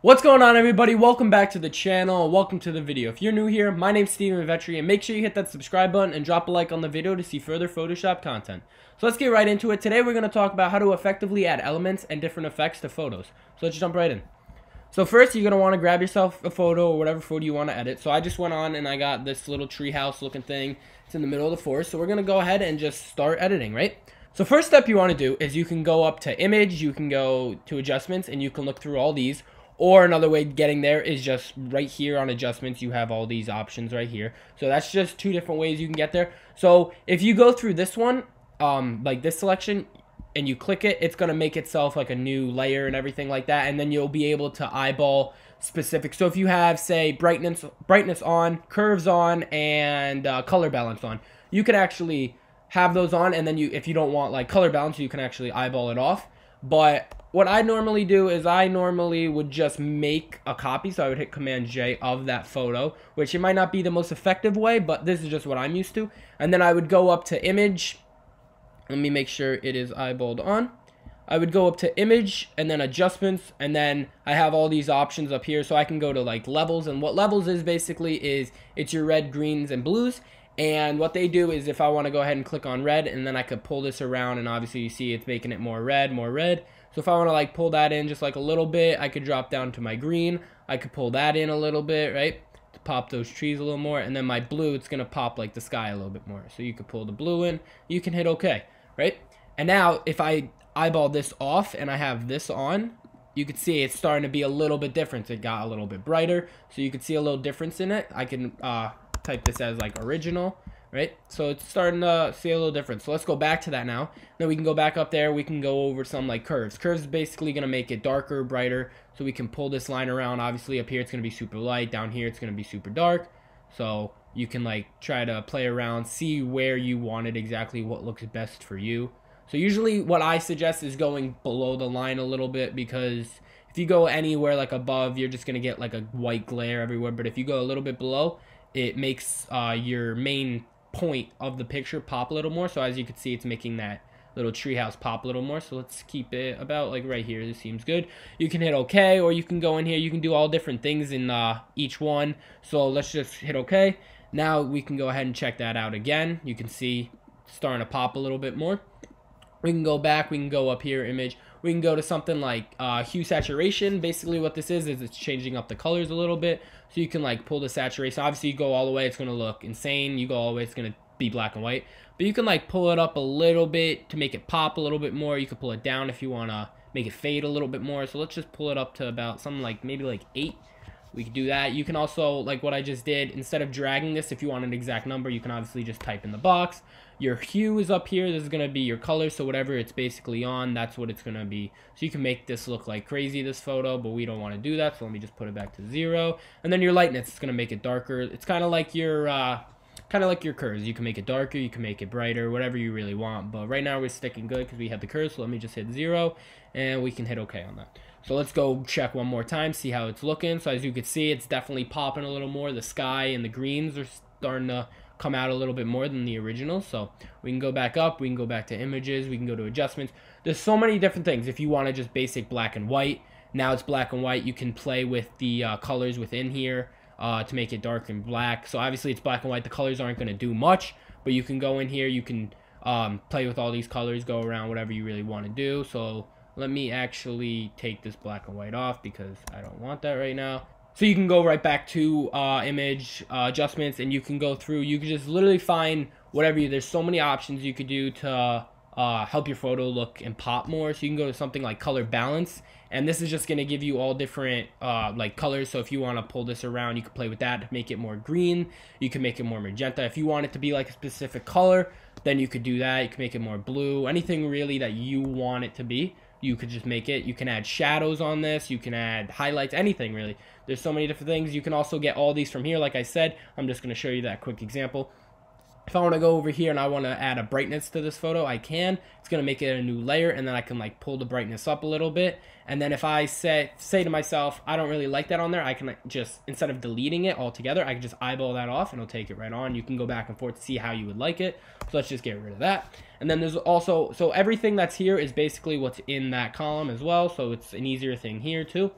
What's going on, everybody? Welcome back to the channel. Welcome to the video. If you're new here, my name's Steven Vetri, and make sure you hit that subscribe button and drop a like on the video to see further Photoshop content. So let's get right into it. Today we're going to talk about how to effectively add elements and different effects to photos. So let's jump right in. So first, you're going to want to grab yourself a photo or whatever photo you want to edit. So I just went on and I got this little treehouse looking thing. It's in the middle of the forest. So we're going to go ahead and just start editing, right? So first step you want to do is you can go up to image, you can go to adjustments, and you can look through all these. Or another way of getting there is just right here on adjustments, you have all these options right here. So that's just two different ways you can get there. So if you go through this one, like this selection, and you click it, it's going to make itself like a new layer and everything like that. And then you'll be able to eyeball specific. So if you have, say, brightness on, curves on, and color balance on, you can actually have those on. And then if you don't want like color balance, you can actually eyeball it off. But what I normally do is I normally would just make a copy. So I would hit Command J of that photo, which it might not be the most effective way, but this is just what I'm used to. And then I would go up to image. Let me make sure it is eyeballed on. I would go up to image and then adjustments, and then I have all these options up here. So I can go to like levels, and what levels is basically is it's your red, greens, and blues. And what they do is if I want to go ahead and click on red, and then I could pull this around, and obviously you see it's making it more red, more red. So if I want to like pull that in just like a little bit, I could drop down to my green. I could pull that in a little bit, right? To pop those trees a little more. And then my blue, it's going to pop like the sky a little bit more. So you could pull the blue in. You can hit OK, right? And now if I eyeball this off and I have this on, you can see it's starting to be a little bit different. It got a little bit brighter. So you can see a little difference in it. I can type this as like original, right? So it's starting to see a little difference. So let's go back to that now. Then we can go back up there. We can go over some like curves. Curves is basically going to make it darker, brighter. So we can pull this line around. Obviously up here it's going to be super light. Down here it's going to be super dark. So you can like try to play around, see where you want it exactly, what looks best for you. So usually what I suggest is going below the line a little bit, because if you go anywhere like above, you're just going to get like a white glare everywhere. But if you go a little bit below, it makes your main point of the picture pop a little more. So as you can see, it's making that little treehouse pop a little more. So let's keep it about like right here. This seems good. You can hit OK, or you can go in here. You can do all different things in each one. So let's just hit OK. Now we can go ahead and check that out again. You can see it's starting to pop a little bit more. We can go back. We can go up here, image. We can go to something like hue saturation. Basically what this is it's changing up the colors a little bit. So you can like pull the saturation. Obviously you go all the way, it's going to look insane. You go all the way, it's going to be black and white. But you can like pull it up a little bit to make it pop a little bit more. You can pull it down if you want to make it fade a little bit more. So let's just pull it up to about something like maybe like 8. We could do that. You can also, like what I just did, instead of dragging this, if you want an exact number, you can obviously just type in the box. Your hue is up here. This is going to be your color. So whatever it's basically on, that's what it's going to be. So you can make this look like crazy, this photo, but we don't want to do that. So let me just put it back to 0. And then your lightness is going to make it darker. It's kind of like your curves. You can make it darker, you can make it brighter, whatever you really want. But right now we're sticking good because we have the curves. So let me just hit 0 and we can hit OK on that. So let's go check one more time, see how it's looking. So as you can see, it's definitely popping a little more. The sky and the greens are starting to come out a little bit more than the original. So we can go back up, we can go back to images, we can go to adjustments. There's so many different things. If you want to just basic black and white, now it's black and white. You can play with the colors within here to make it dark and black. So obviously it's black and white. The colors aren't going to do much, but you can go in here, you can play with all these colors, go around whatever you really want to do. So let me actually take this black and white off because I don't want that right now. So you can go right back to image adjustments, and you can go through. You can just literally find whatever there's so many options you could do to help your photo look and pop more. So you can go to something like color balance, and this is just going to give you all different like colors. So if you want to pull this around, you can play with that to make it more green. You can make it more magenta. If you want it to be like a specific color, then you could do that. You can make it more blue. Anything really that you want it to be, you could just make it. You can add shadows on this. You can add highlights, anything really. There's so many different things. You can also get all these from here. Like I said, I'm just going to show you that quick example. If I want to go over here and I want to add a brightness to this photo, I can. It's going to make it a new layer, and then I can like pull the brightness up a little bit. And then if I say to myself, I don't really like that on there, I can just, instead of deleting it altogether, I can just eyeball that off and it'll take it right on. You can go back and forth to see how you would like it. So let's just get rid of that. And then there's also, so everything that's here is basically what's in that column as well. So it's an easier thing here too.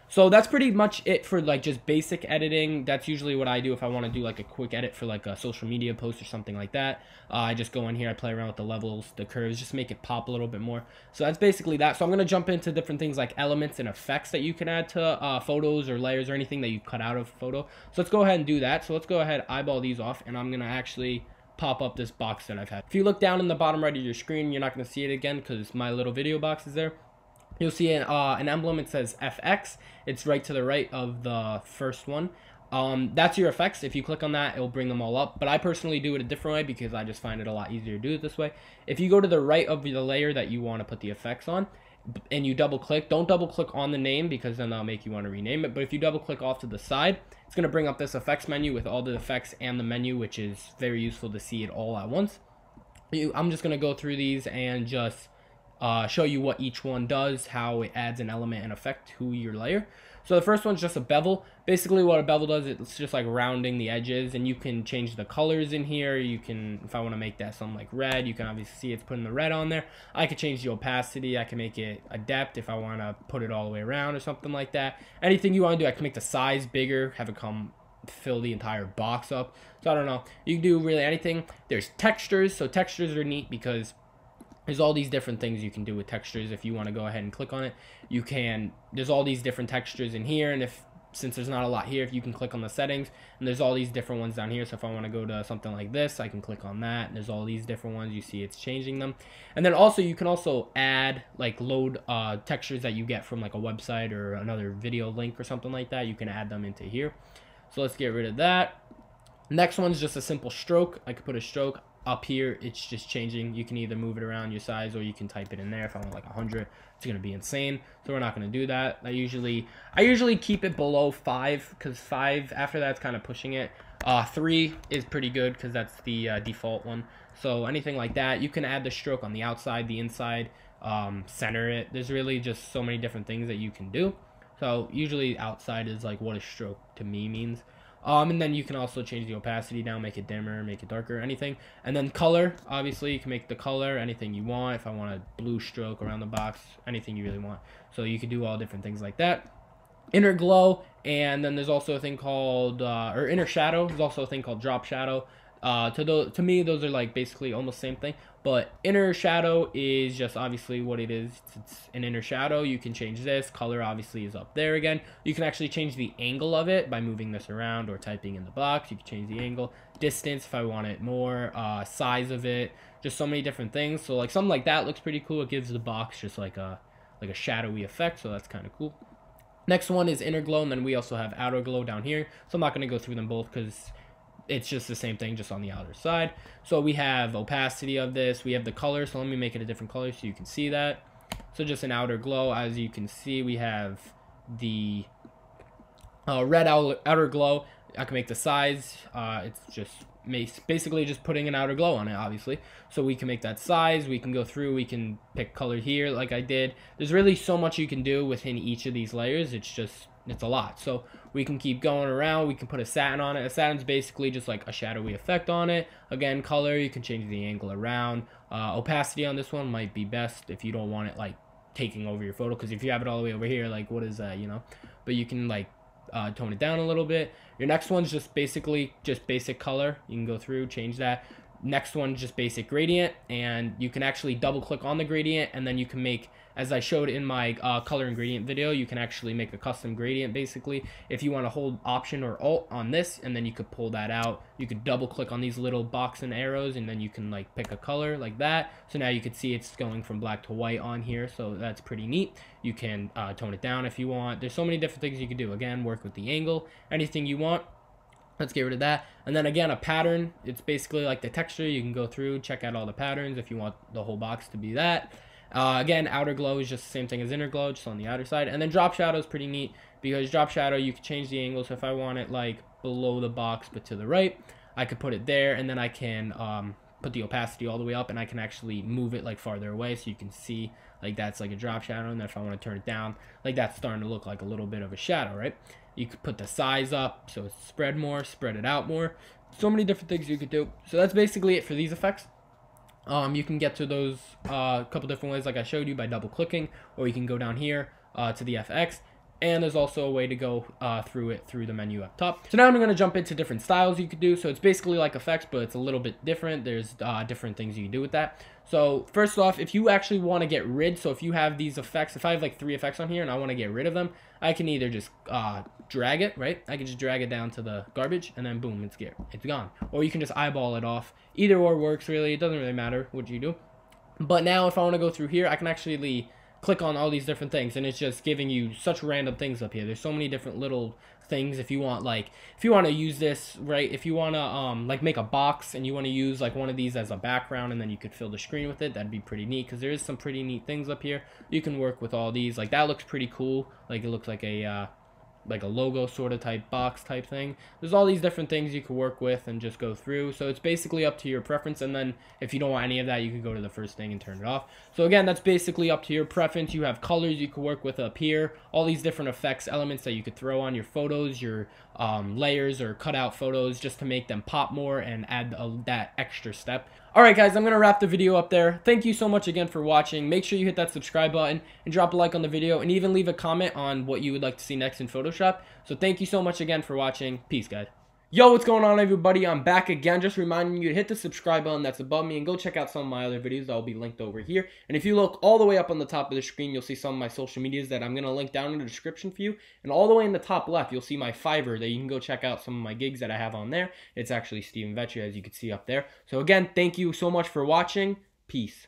So that's pretty much it for like just basic editing. That's usually what I do if I want to do like a quick edit for like a social media post or something like that. I just go in here, I play around with the levels, the curves, just make it pop a little bit more. So that's basically that. So I'm going to jump into different things like elements and effects that you can add to photos or layers or anything that you cut out of a photo. So let's go ahead and do that. So let's go ahead, eyeball these off, and I'm going to actually pop up this box that I've had. If you look down in the bottom right of your screen, you're not going to see it again because my little video box is there. You'll see an emblem. It says FX. It's right to the right of the first one. That's your effects. If you click on that, it'll bring them all up. But I personally do it a different way because I just find it a lot easier to do it this way. If you go to the right of the layer that you want to put the effects on, and you double click, don't double click on the name because then that'll make you want to rename it. But if you double click off to the side, it's going to bring up this effects menu with all the effects and the menu, which is very useful to see it all at once. I'm just going to go through these and just show you what each one does, how it adds an element and effect to your layer. So the first one's just a bevel. Basically what a bevel does, it's just like rounding the edges, and you can change the colors in here. You can, if I want to make that something like red, you can obviously see it's putting the red on there. I could change the opacity. I can make it a depth if I want to put it all the way around or something like that. Anything you want to do, I can make the size bigger, have it come fill the entire box up. So I don't know, you can do really anything. There's textures. So textures are neat because there's all these different things you can do with textures. If you want to go ahead and click on it, you can. There's all these different textures in here, and since there's not a lot here, if you can click on the settings, and there's all these different ones down here. So if I want to go to something like this, I can click on that, and there's all these different ones. You see it's changing them. And then also you can also add, like, load textures that you get from like a website or another video link or something like that. You can add them into here. So let's get rid of that. Next one's just a simple stroke. I could put a stroke. Up here, it's just changing. You can either move it around your size or you can type it in there. If I want like 100, it's gonna be insane. So we're not gonna do that. I usually keep it below 5 because 5 after that's kind of pushing it. 3 is pretty good because that's the default one. So anything like that, you can add the stroke on the outside, the inside, center it. There's really just so many different things that you can do. So usually outside is like what a stroke to me means. And then you can also change the opacity down, make it dimmer, make it darker, anything. And then color, obviously you can make the color anything you want. If I want a blue stroke around the box, anything you really want. So you can do all different things like that. Inner glow, and then there's also a thing called, or inner shadow. There's also a thing called drop shadow. To me, those are like basically almost the same thing. But inner shadow is just obviously what it is. It's an inner shadow. You can change this. Color obviously is up there again. You can actually change the angle of it by moving this around or typing in the box. You can change the angle. Distance if I want it more. Size of it. Just so many different things. So like something like that looks pretty cool. It gives the box just like a shadowy effect. So that's kind of cool. Next one is inner glow, and then we also have outer glow down here. So I'm not going to go through them both because it's just the same thing, just on the outer side. So we have opacity of this. We have the color. So let me make it a different color so you can see that. So just an outer glow. As you can see, we have the red outer glow. I can make the size. It's just basically just putting an outer glow on it, obviously. So we can make that size. We can go through. We can pick color here like I did. There's really so much you can do within each of these layers. It's a lot. So we can keep going around. We can put a satin on it. A satin's basically just like a shadowy effect on it. Again, color, you can change the angle around. Opacity on this one might be best if you don't want it like taking over your photo, because if you have it all the way over here, like what is that, you know? But you can like tone it down a little bit. Your next one's just basically just basic color. You can go through, change that. Next one's just basic gradient, and you can actually double click on the gradient, and then you can make, as I showed in my color and gradient video, you can actually make a custom gradient basically. If you want to hold Option or Alt on this, and then you could pull that out. You could double click on these little box and arrows, and then you can like pick a color like that. So now you can see it's going from black to white on here, so that's pretty neat. You can tone it down if you want. There's so many different things you can do. Again, work with the angle, anything you want. Let's get rid of that. And then again, a pattern. It's basically like the texture. You can go through, check out all the patterns if you want the whole box to be that. Again, outer glow is just the same thing as inner glow, just on the outer side. And then drop shadow is pretty neat because drop shadow, you can change the angle. So if I want it like below the box but to the right, I could put it there, and then I can put the opacity all the way up, and I can actually move it like farther away so you can see like that's like a drop shadow. And then if I want to turn it down, like that's starting to look like a little bit of a shadow, right? You could put the size up so it's spread more, spread it out more. So many different things you could do. So that's basically it for these effects. You can get to those a couple different ways like I showed you by double clicking, or you can go down here to the FX. and there's also a way to go through the menu up top. So now I'm going to jump into different styles you could do. So it's basically like effects, but it's a little bit different. There's different things you can do with that. So first off, if you actually want to get rid, so if you have these effects, if I have like 3 effects on here and I want to get rid of them, I can either just drag it, right? I can just drag it down to the garbage and then boom, it's gone. Or you can just eyeball it off. Either or works really. It doesn't really matter what you do. But now if I want to go through here, I can actually click on all these different things, and it's just giving you such random things up here. There's so many different little things. If you want to use this, right, if you want to like make a box and you want to use like one of these as a background, and then you could fill the screen with it, that'd be pretty neat, because there is some pretty neat things up here. You can work with all these. Like that looks pretty cool. Like it looks like a logo sort of type box type thing. There's all these different things you can work with and just go through. So it's basically up to your preference. And then if you don't want any of that, you can go to the first thing and turn it off. So again, that's basically up to your preference. You have colors you can work with up here, all these different effects elements that you could throw on your photos, your layers or cut out photos, just to make them pop more and add that extra step. Alright guys, I'm going to wrap the video up there. Thank you so much again for watching. Make sure you hit that subscribe button and drop a like on the video, and even leave a comment on what you would like to see next in Photoshop. So thank you so much again for watching. Peace guys. Yo, what's going on everybody? I'm back again, just reminding you to hit the subscribe button that's above me and go check out some of my other videos that will be linked over here. And if you look all the way up on the top of the screen, you'll see some of my social medias that I'm going to link down in the description for you. And all the way in the top left, you'll see my Fiverr that you can go check out some of my gigs that I have on there. It's actually Steven Vetri, as you can see up there. So again, thank you so much for watching. Peace.